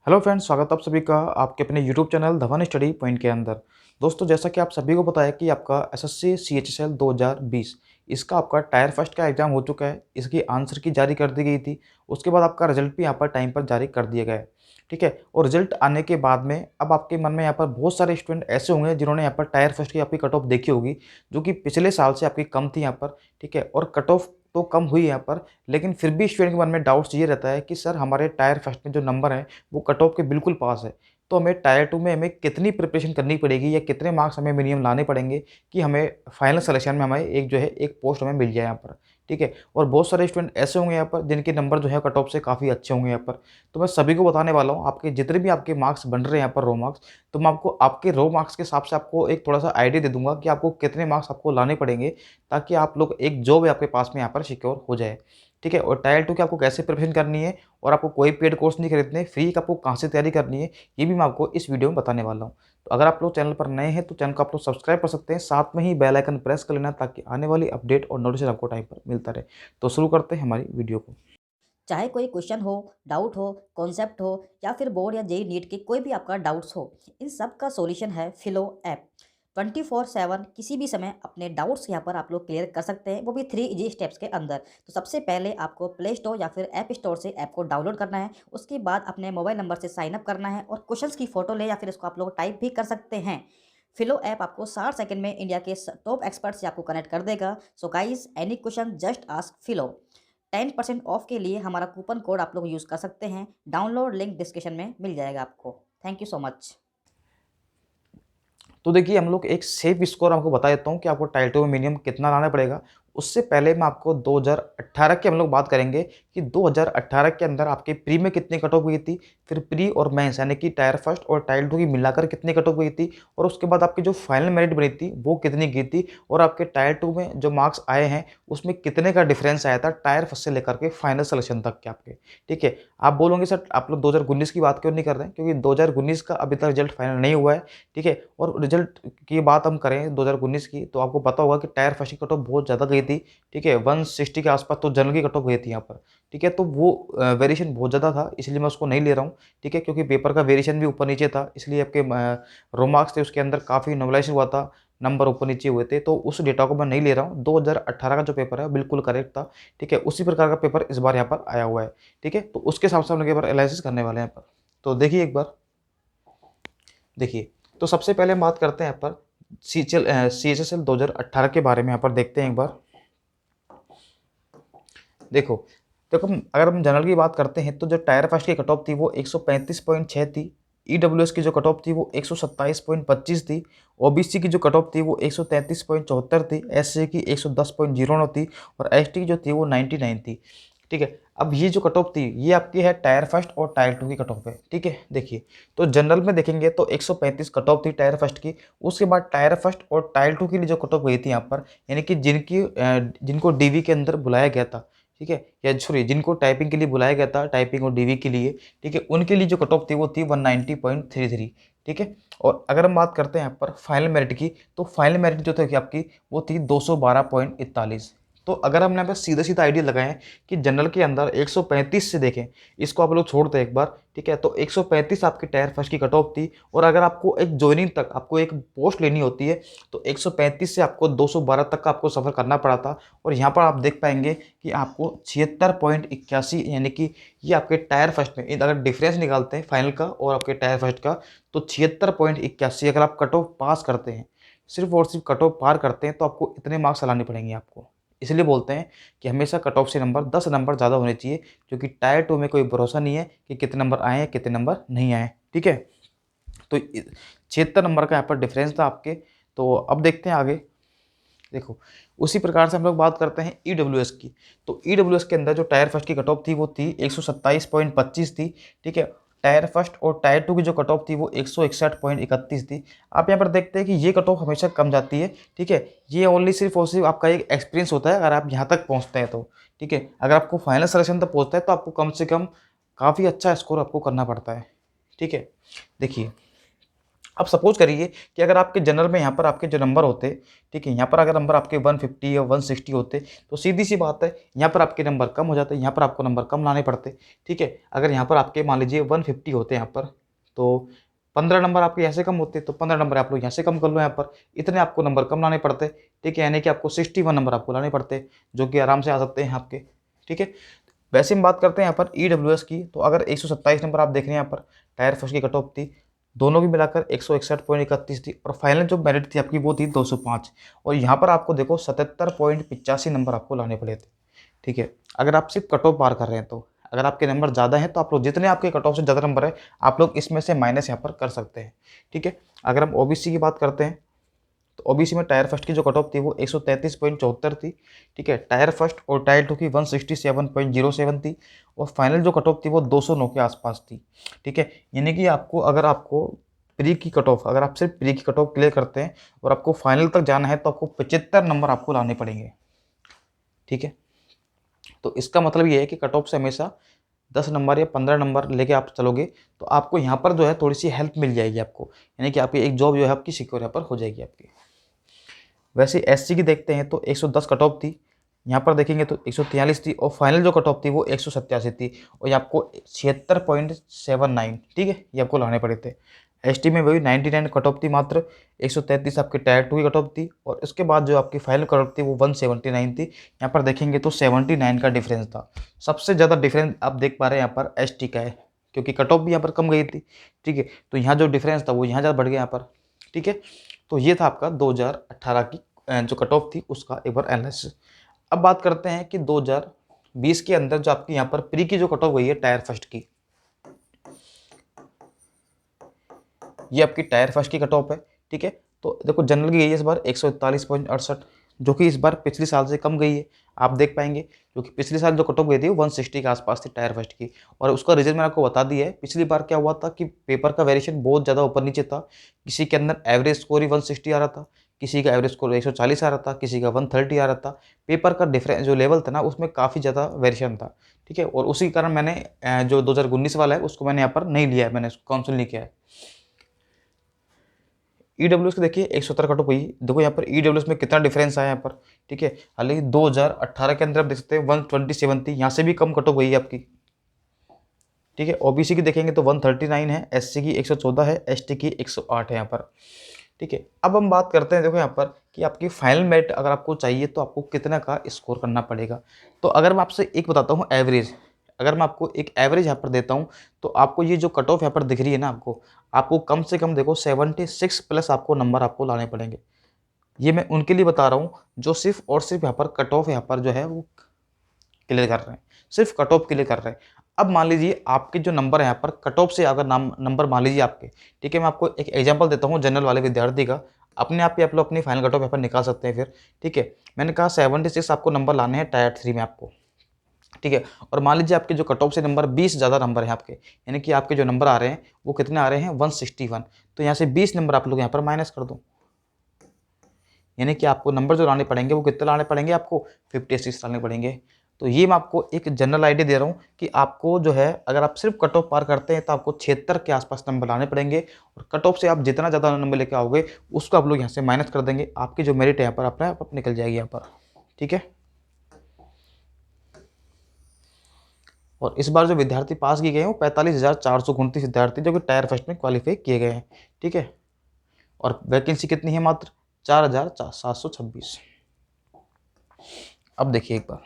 Hello friends, स्वागत है आप सभी का आपके अपने YouTube channel Dhawan study point के अंदर। दोस्तों, जैसा कि आप सभी को पता है कि आपका एसएससी सीएचएसएल 2020 इसका आपका टायर फर्स्ट का एग्ज़ाम हो चुका है। इसकी आंसर की जारी कर दी गई थी। उसके बाद आपका रिजल्ट भी यहाँ पर टाइम पर जारी कर दिया गया है। ठीक है, और रिजल्ट आने के बाद में अब आपके मन में यहाँ पर बहुत सारे स्टूडेंट ऐसे होंगे जिन्होंने यहाँ पर टायर फर्स्ट की आपकी कट ऑफ देखी होगी, जो कि पिछले साल से आपकी कम थी यहाँ पर। ठीक है, और कट ऑफ तो कम हुई यहाँ पर, लेकिन फिर भी स्टूडेंट के मन में डाउट्स ये रहता है कि सर हमारे टायर फर्स्ट में जो नंबर हैं वो कट ऑफ के बिल्कुल पास है। तो हमें टायर 2 में हमें कितनी प्रिपरेशन करनी पड़ेगी या कितने मार्क्स हमें मिनिमम लाने पड़ेंगे कि हमें फाइनल सिलेक्शन में हमें एक जो है एक पोस्ट हमें मिल जाए यहाँ पर। ठीक है, और बहुत सारे स्टूडेंट ऐसे होंगे यहाँ पर जिनके नंबर जो है कट ऑफ से काफ़ी अच्छे होंगे यहाँ पर। तो मैं सभी को बताने वाला हूँ, आपके जितने भी आपके मार्क्स बन रहे हैं यहाँ पर रो मार्क्स, तो मैं आपको आपके रो मार्क्स के हिसाब से आपको एक थोड़ा सा आइडिया दे दूंगा कि आपको कितने मार्क्स आपको लाने पड़ेंगे ताकि आप लोग एक जॉब आपके पास में यहाँ पर सिक्योर हो जाए। ठीक है, और टायर 2 की आपको कैसे प्रिपरेशन करनी है और आपको कोई पेड कोर्स नहीं खरीदने, फ्री का आपको कहाँ से तैयारी करनी है, ये भी मैं आपको इस वीडियो में बताने वाला हूँ। तो अगर आप लोग चैनल पर नए हैं तो चैनल को आप लोग सब्सक्राइब कर सकते हैं, साथ में ही बेल आइकन प्रेस कर लेना ताकि आने वाली अपडेट और नोटिफिकेशन आपको टाइम पर मिलता रहे। तो शुरू करते हैं हमारी वीडियो को। चाहे कोई क्वेश्चन हो, डाउट हो, कॉन्सेप्ट हो या फिर बोर्ड या जेईई नीट के कोई भी आपका डाउट्स हो, इन सब का सॉल्यूशन है फिलो ऐप। 24/7 किसी भी समय अपने डाउट्स यहाँ पर आप लोग क्लियर कर सकते हैं, वो भी 3 इजी स्टेप्स के अंदर। तो सबसे पहले आपको प्ले स्टोर या फिर ऐप स्टोर से ऐप को डाउनलोड करना है। उसके बाद अपने मोबाइल नंबर से साइन अप करना है और क्वेश्चंस की फोटो ले या फिर इसको आप लोग टाइप भी कर सकते हैं। फिलो ऐप आपको 60 सेकंड में इंडिया के टॉप एक्सपर्ट से आपको कनेक्ट कर देगा। So guys, any question just ask फिलो। 10% of के लिए हमारा कूपन कोड आप लोग यूज़ कर सकते हैं। डाउनलोड लिंक डिस्क्रिप्शन में मिल जाएगा आपको। Thank you so much. तो देखिए, हम लोग एक सेफ स्कोर आपको बता देता हूँ कि आपको टायर 2 में मिनिमम कितना लाना पड़ेगा। उससे पहले मैं आपको 2018 की हम लोग बात करेंगे कि 2018 के अंदर आपके प्री में कितनी कट ऑफ हुई थी, फिर प्री और मेंस यानी कि टायर फर्स्ट और टायर 2 की मिलाकर कितनी कट ऑफ हुई थी, और उसके बाद आपकी जो फाइनल मेरिट बनी थी वो कितनी की थी, और आपके टायर 2 में जो मार्क्स आए हैं उसमें कितने का डिफरेंस आया था टायर फर्स्ट से लेकर के फाइनल सिलेक्शन तक के आपके। ठीक है, आप बोलोगे सर आप लोग 2019 की बात क्यों नहीं कर रहे हैं, क्योंकि 2019 का अभी तक रिजल्ट फाइनल नहीं हुआ है। ठीक है, और रिजल्ट की बात हम करें 2019 की, तो आपको पता होगा कि टायर फर्स्ट की कट ऑफ बहुत ज़्यादा गई थी। ठीक है, 160 के आसपास तो जनरल की कट ऑफ गई थी यहाँ पर। ठीक है, तो वो वेरिएशन बहुत ज़्यादा था, इसलिए मैं उसको नहीं ले रहा हूँ। ठीक है, क्योंकि पेपर का वेरिएशन भी ऊपर नीचे था, इसलिए आपके रो मार्क्स थे उसके अंदर काफ़ी नॉर्मलाइज हुआ था, नंबर ऊपर नीचे हुए थे, तो उस डेटा को मैं नहीं ले रहा हूँ। 2018 का जो पेपर है बिल्कुल करेक्ट था। ठीक है, उसी प्रकार का पेपर इस बार यहाँ पर आया हुआ है। ठीक है, तो उसके हिसाब से हम लोग एक बार एनालिसिस करने वाले हैं यहाँ पर। तो देखिए एक बार, देखिए, तो सबसे पहले हम बात करते हैं यहाँ पर CHSL 2018 के बारे में। यहाँ पर देखते हैं एक बार। देखो, देखो अगर हम जनरल की बात करते हैं तो जो टायर फर्स्ट की कट ऑफ थी वो 135.6 थी। ईडब्ल्यूएस की जो कट ऑफ थी वो 127.25 थी। ओबीसी की जो कट ऑफ थी वो 133.74 थी। एससी की 110.09 थी, और एसटी की जो थी वो 99 थी। ठीक है, अब ये जो कट ऑफ थी ये आपकी है टायर फर्स्ट और टायर 2 की कट ऑफ है। ठीक है, देखिए, तो जनरल में देखेंगे तो 135 कट ऑफ थी टायर फर्स्ट की। उसके बाद टायर फर्स्ट और टायर 2 के लिए जो कट ऑफ गई थी यहाँ पर, यानी कि जिनको डीवी के अंदर बुलाया गया था। ठीक है, या सॉरी जिनको टाइपिंग के लिए बुलाया गया था, टाइपिंग और डीवी के लिए। ठीक है, उनके लिए जो कट ऑफ थी वो थी 190.33। ठीक है, और अगर हम बात करते हैं यहाँ पर फाइनल मेरिट की, तो फाइनल मेरिट जो थी आपकी वो थी 212.41। तो अगर हमने यहाँ पर सीधा सीधा आइडिया लगाए कि जनरल के अंदर 135 से देखें, इसको आप लोग छोड़ते हैं एक बार। ठीक है, तो 135 आपकी टायर फर्स्ट की कट ऑफ थी, और अगर आपको एक ज्वाइनिंग तक आपको एक पोस्ट लेनी होती है तो 135 से आपको 212 तक का आपको सफ़र करना पड़ा था। और यहाँ पर आप देख पाएंगे कि आपको 76.81, यानी कि ये आपके टायर फर्स्ट में अगर डिफरेंस निकालते हैं फाइनल का और आपके टायर फर्स्ट का, तो 76.81 अगर आप कट ऑफ पास करते हैं, सिर्फ और सिर्फ कट ऑफ पार करते हैं, तो आपको इतने मार्क्स लाने पड़ेंगे आपको। इसलिए बोलते हैं कि हमेशा कट ऑफ से नंबर 10 नंबर ज़्यादा होने चाहिए, क्योंकि टायर 2 में कोई भरोसा नहीं है कि कितने नंबर आए हैं कितने नंबर नहीं आए। ठीक है, तो 76 नंबर का यहाँ पर डिफरेंस था आपके। तो अब देखते हैं आगे। देखो, उसी प्रकार से हम लोग बात करते हैं ईडब्ल्यूएस की। तो ईडब्ल्यूएस के अंदर जो टायर फर्स्ट की कट ऑफ थी वो थी 127.25 थी। ठीक है, टायर फर्स्ट और टायर 2 की जो कट ऑफ थी वो 161.31 थी। आप यहाँ पर देखते हैं कि ये कट ऑफ हमेशा कम जाती है। ठीक है, ये ओनली सिर्फ और सिर्फ आपका एक एक्सपीरियंस होता है अगर आप यहाँ तक पहुँचते हैं तो। ठीक है, अगर आपको फाइनल सिलेक्शन तक पहुँचता है तो आपको कम से कम काफ़ी अच्छा स्कोर आपको करना पड़ता है। ठीक है, देखिए, अब सपोज करिए कि अगर आपके जनरल में यहाँ पर आपके जो नंबर होते, ठीक है, यहाँ पर अगर नंबर आपके 150 या 160 होते तो सीधी सी बात है यहाँ पर आपके नंबर कम हो जाते, यहाँ पर आपको नंबर कम लाने पड़ते, ठीक है। अगर यहाँ पर आपके मान लीजिए 150 होते यहाँ पर, तो 15 नंबर आपके यहाँ से कम होते, तो 15 नंबर आप लोग यहाँ से कम कर लो, यहाँ पर इतने आपको नंबर कम लाने पड़ते, ठीक है, यानी कि आपको 61 नंबर आपको लाने पड़ते, जो कि आराम से आ सकते हैं आपके, ठीक है। वैसे हम बात करते हैं यहाँ पर EWS की, तो अगर 127 नंबर आप देख रहे हैं यहाँ पर टायर फर्स्ट की कट ऑफ थी, दोनों की मिलाकर 161.31 थी, और फाइनल जो मेरिट थी आपकी वो थी 205, और यहाँ पर आपको देखो 77.85 नंबर आपको लाने पड़े थे, ठीक है। अगर आप सिर्फ कट ऑफ पार कर रहे हैं, तो अगर आपके नंबर ज़्यादा हैं तो आप लोग जितने आपके कट ऑफ से ज़्यादा नंबर है आप लोग इसमें से माइनस यहाँ पर कर सकते हैं, ठीक है। अगर हम OBC की बात करते हैं, तो OBC में टायर फर्स्ट की जो कट ऑफ थी वो 133.74 थी, ठीक है। टायर फर्स्ट और टायर टू की 167.07 थी, और फाइनल जो कट ऑफ थी वो 209 के आसपास थी, ठीक है। यानी कि आपको अगर आपको प्री की कट ऑफ, अगर आप सिर्फ प्री की कट ऑफ क्लियर करते हैं और आपको फाइनल तक जाना है तो आपको 75 नंबर आपको लाने पड़ेंगे, ठीक है। तो इसका मतलब ये है कि कट ऑफ से हमेशा 10 नंबर या 15 नंबर लेके आप चलोगे तो आपको यहाँ पर जो है थोड़ी सी हेल्प मिल जाएगी आपको, यानी कि आपकी एक जॉब जो है आपकी सिक्योर यहाँ पर हो जाएगी आपकी। वैसे SC की देखते हैं तो 110 कट ऑफ थी, यहाँ पर देखेंगे तो 143 थी, और फाइनल जो कट ऑफ थी वो 187 थी, और ये आपको 76.79, ठीक है, ये आपको लाने पड़े थे। ST में वही 99 कट ऑफ थी, मात्र 133 आपके टायर टू की कट ऑफ थी, और उसके बाद जो आपकी फाइनल कट ऑफ थी वो 179 थी। यहाँ पर देखेंगे तो 79 का डिफरेंस था। सबसे ज़्यादा डिफरेंस आप देख पा रहे हैं यहाँ पर ST का है, क्योंकि कट ऑफ भी यहाँ पर कम गई थी, ठीक है। तो यहाँ जो डिफरेंस था वो यहाँ ज़्यादा बढ़ गया यहाँ पर, ठीक है। तो ये था आपका 2018 की जो कट ऑफ थी उसका एक बार एनालिसिस। अब बात करते हैं कि 2020 के अंदर जो आपकी यहाँ पर प्री की जो कट ऑफ गई है टायर फर्स्ट की, ये आपकी टायर फर्स्ट की कट ऑफ है, ठीक है। तो देखो जनरल की गई है इस बार 141.68, जो कि इस बार पिछले साल से कम गई है, आप देख पाएंगे, क्योंकि पिछले साल जो कट ऑफ गई थी 160 के आसपास थी टायर फर्स्ट की, और उसका रीजन मैंने आपको बता दिया है। पिछली बार क्या हुआ था कि पेपर का वेरिएशन बहुत ज़्यादा ऊपर नीचे था, किसी के अंदर एवरेज स्कोर ही 160 आ रहा था, किसी का एवरेज स्कोर 140 आ रहा था, किसी का 130 आ रहा था। पेपर का डिफरेंस जो लेवल था ना उसमें काफ़ी ज़्यादा वेरिएशन था, ठीक है। और उसी कारण मैंने जो 2019 वाला है उसको मैंने यहाँ पर नहीं लिया है, मैंने उसको काउंसिल नहीं किया है। EWS की देखिए 117 कट ऑफ हुई, देखो यहाँ पर EWS में कितना डिफरेंस आया यहाँ पर, ठीक है। हालांकि 2018 के अंदर आप देख सकते हैं 127 थी, यहाँ से भी कम कट ऑफ हुई है आपकी, ठीक है। OBC की देखेंगे तो 139 है, SC की 114 है, ST की 108 है यहाँ पर, ठीक है। अब हम बात करते हैं देखो यहाँ पर कि आपकी फाइनल मेरिट अगर आपको चाहिए तो आपको कितना का स्कोर करना पड़ेगा। तो अगर मैं आपसे एक बताता हूँ एवरेज, अगर मैं आपको एक एवरेज यहाँ पर देता हूँ तो आपको ये जो कट ऑफ यहाँ पर दिख रही है ना, आपको कम से कम देखो 76 प्लस आपको नंबर आपको लाने पड़ेंगे। ये मैं उनके लिए बता रहा हूँ जो सिर्फ और सिर्फ यहाँ पर कट ऑफ यहाँ पर जो है वो क्लियर कर रहे हैं, सिर्फ कट ऑफ क्लियर कर रहे हैं। अब मान लीजिए आपके जो नंबर है यहाँ पर कट ऑफ से अगर नंबर मान लीजिए आपके, ठीक है, मैं आपको एक एग्जांपल देता हूँ जनरल वाले विद्यार्थी का, अपने आप ही आप लोग अपनी फाइनल कट ऑफ यहाँ पर निकाल सकते हैं फिर, ठीक है। मैंने कहा 76 आपको नंबर लाने हैं टायर 3 में आपको, ठीक है। और मान लीजिए आपके जो कट ऑफ से नंबर 20 ज़्यादा नंबर है आपके, यानी कि आपके जो नंबर आ रहे हैं वो कितने आ रहे हैं 161, तो यहाँ से 20 नंबर आप लोग यहाँ पर माइनस कर दो, यानी कि आपको नंबर जो लाने पड़ेंगे वो कितने लाने पड़ेंगे, आपको 56 लाने पड़ेंगे। तो ये मैं आपको एक जनरल आइडिया दे रहा हूँ कि आपको जो है अगर आप सिर्फ कट ऑफ पार करते हैं तो आपको 76 के आसपास नंबर लाने पड़ेंगे, और कट ऑफ से आप जितना ज़्यादा नंबर लेके आओगे उसको आप लोग यहाँ से माइनस कर देंगे, आपकी जो मेरिट है यहाँ पर अपने आप निकल जाएगी यहाँ पर, ठीक है। और इस बार जो विद्यार्थी पास किए गए हैं वो 45,429 विद्यार्थी जो कि टायर फर्स्ट में क्वालिफाई किए गए हैं, ठीक है। और वैकेंसी कितनी है, मात्र 4,726। अब देखिए एक बार,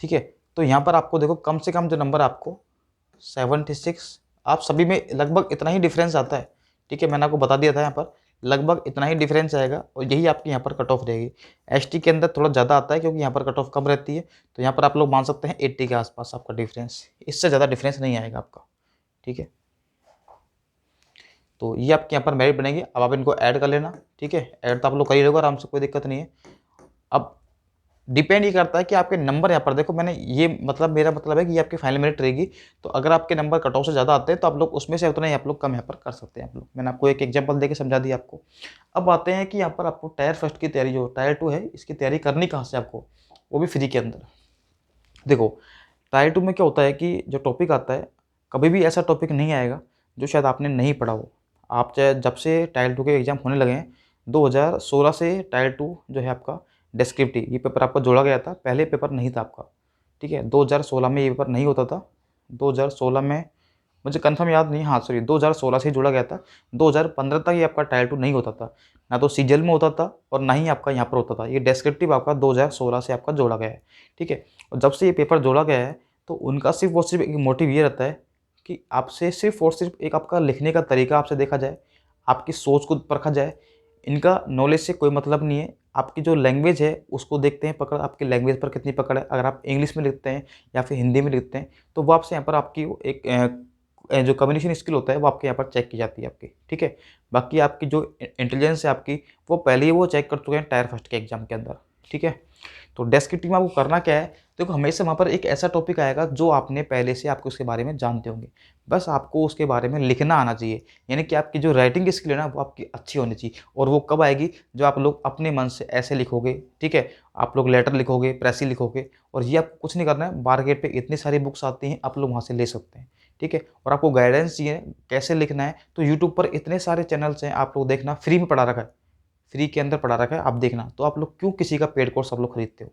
ठीक है। तो यहाँ पर आपको देखो कम से कम जो नंबर आपको 76, आप सभी में लगभग इतना ही डिफरेंस आता है, ठीक है। मैंने आपको बता दिया था यहाँ पर लगभग इतना ही डिफरेंस आएगा, और यही आपकी यहाँ पर कट ऑफ रहेगी। ST के अंदर थोड़ा ज़्यादा आता है क्योंकि यहाँ पर कट ऑफ कम रहती है, तो यहाँ पर आप लोग मान सकते हैं 80 के आसपास आपका डिफरेंस, इससे ज़्यादा डिफरेंस नहीं आएगा आपका, ठीक है। तो ये आपके यहाँ पर मेरिट बनेगी। अब आप इनको ऐड कर लेना, ठीक है, ऐड तो आप लोग कर ही लोगे आराम से, कोई दिक्कत नहीं है। अब डिपेंड ये करता है कि आपके नंबर यहाँ पर देखो, मैंने ये मतलब मेरा मतलब है कि ये आपकी फाइनल मेरिट रहेगी, तो अगर आपके नंबर कट ऑफ से ज़्यादा आते हैं तो आप लोग उसमें से उतना ही आप लोग कम यहाँ पर कर सकते हैं आप लोग। मैंने आपको एक एग्जांपल देके समझा दिया आपको। अब आते हैं कि यहाँ पर आपको टायर फर्स्ट की तैयारी जो टायर 2 है इसकी तैयारी करनी कहाँ से आपको, वो भी फ्री के अंदर। देखो टायर 2 में क्या होता है कि जो टॉपिक आता है कभी भी ऐसा टॉपिक नहीं आएगा जो शायद आपने नहीं पढ़ा हो। आप चाहे जब से टाइल 2 के एग्ज़ाम होने लगे हैं, 2016 से टाइल 2 जो है आपका डिस्क्रिप्टिव ये पेपर आपका जोड़ा गया था, पहले पेपर नहीं था आपका, ठीक है? 2016 में ये पेपर नहीं होता था। 2016 में मुझे कन्फर्म याद नहीं, हाँ सॉरी 2016 से ही जोड़ा गया था। 2015 तक ये आपका टाइल 2 नहीं होता था। ना तो सीजीएल में होता था और ना ही आपका यहाँ पर होता था। ये डिस्क्रिप्टिव आपका 2016 से आपका जोड़ा गया है, ठीक है? और जब से ये पेपर जोड़ा गया है, तो उनका सिर्फ़ और सिर्फ़ एक मोटिव ये रहता है कि आपसे सिर्फ़ और सिर्फ़ एक आपका लिखने का तरीका आपसे देखा जाए, आपकी सोच को परखा जाए। इनका नॉलेज से कोई मतलब नहीं है। आपकी जो लैंग्वेज है उसको देखते हैं पकड़, आपकी लैंग्वेज पर कितनी पकड़ है। अगर आप इंग्लिश में लिखते हैं या फिर हिंदी में लिखते हैं, तो वो आपसे यहाँ पर आपकी वो एक जो कम्युनिकेशन स्किल होता है वो आपके यहाँ पर चेक की जाती है आपकी, ठीक है? बाकी आपकी जो इंटेलिजेंस है आपकी, वो पहले ही वो चेक कर चुके हैं टायर फर्स्ट के एग्ज़ाम के अंदर, ठीक है? तो डेस्क्रिप्टिव में आपको करना क्या है, देखो हमेशा वहाँ पर एक ऐसा टॉपिक आएगा जो आपने पहले से आपको उसके बारे में जानते होंगे। बस आपको उसके बारे में लिखना आना चाहिए, यानी कि आपकी जो राइटिंग स्किल है ना वो आपकी अच्छी होनी चाहिए। और वो कब आएगी, जब आप लोग अपने मन से ऐसे लिखोगे, ठीक है? आप लोग लेटर लिखोगे, प्रेसी लिखोगे, और ये आपको कुछ नहीं करना है, मार्केट पे इतनी सारी बुक्स आती हैं, आप लोग वहाँ से ले सकते हैं, ठीक है? और आपको गाइडेंस चाहिए कैसे लिखना है, तो यूट्यूब पर इतने सारे चैनल्स हैं, आप लोग देखना, फ्री में पढ़ा रखा है, फ्री के अंदर पढ़ा रखा है, आप देखना। तो आप लोग क्यों किसी का पेड कोर्स आप लोग खरीदते हो,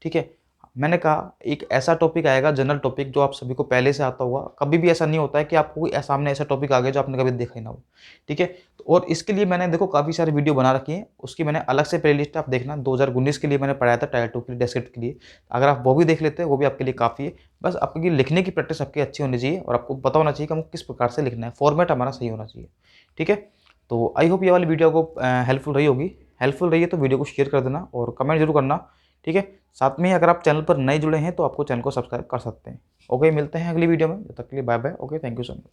ठीक है? मैंने कहा एक ऐसा टॉपिक आएगा, जनरल टॉपिक, जो आप सभी को पहले से आता होगा। कभी भी ऐसा नहीं होता है कि आपको कोई सामने ऐसा टॉपिक आ गया जो आपने कभी देखा ही ना हो, ठीक है? तो और इसके लिए मैंने देखो काफ़ी सारी वीडियो बना रखी हैं, उसकी मैंने अलग से प्लेलिस्ट आप देखना। 2019 के लिए मैंने पढ़ाया था टायर 2 के लिए, डेस्क्रिप्ट के लिए। अगर आप वो भी देख लेते हैं, वो भी आपके लिए काफ़ी है। बस आपकी लिखने की प्रैक्टिस आपकी अच्छी होनी चाहिए और आपको पता होना चाहिए कि हमको किस प्रकार से लिखना है, फॉर्मेट हमारा सही होना चाहिए, ठीक है? तो आई होप ये वाली वीडियो आपको हेल्पफुल रही होगी। हेल्पफुल रही है तो वीडियो को शेयर कर देना और कमेंट जरूर करना, ठीक है? साथ में ही अगर आप चैनल पर नए जुड़े हैं तो आपको चैनल को सब्सक्राइब कर सकते हैं। ओके, मिलते हैं अगली वीडियो में, तब तक के लिए bye bye. Okay, thank you so much.